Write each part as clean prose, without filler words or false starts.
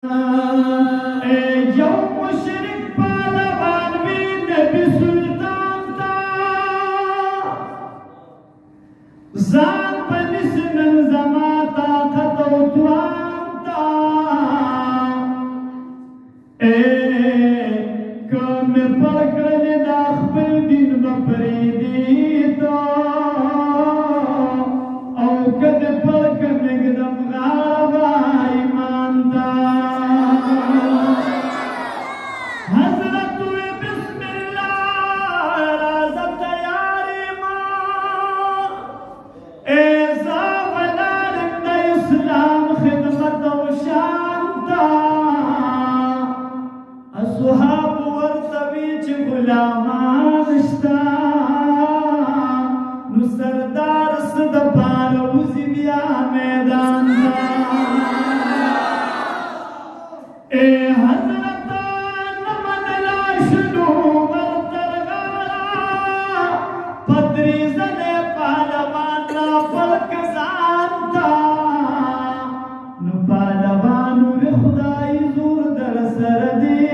یو مشرک پهلوان وی نبی سلطان تا ځان په نسنن زما طاقت او توان تا که مې پړ کړلې دا خپل دین به پرېږدي تا او که دې پړ کړ نږدم غاړه به ایمان تا صحاب ورتوی چې غلامان شتا نو سردار صد پار وزی بیا میدان اے حضرت نمدلا شنو مرترغارا پدری زده پالوان را پلک زانتا نو پالوانو وی خدای زور در سردی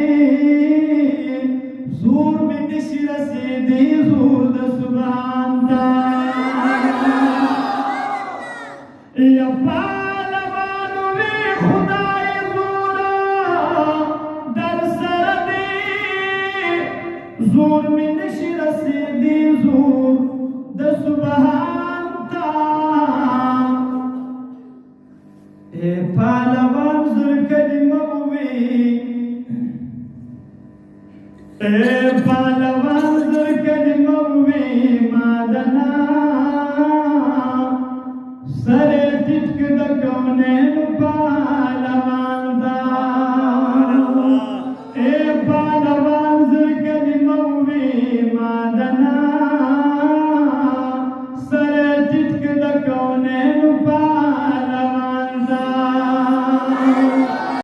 زور میں نشی رسیدی زور دا سبحان دا یا پالوانو وی خدای زورا در سردی زور میں نشی رسیدی زور دا سبحان دا اے پالوان زر کلمہ وی اے پالوان زر کلمہ وی مادنا سر ٹک دا کونین پالوان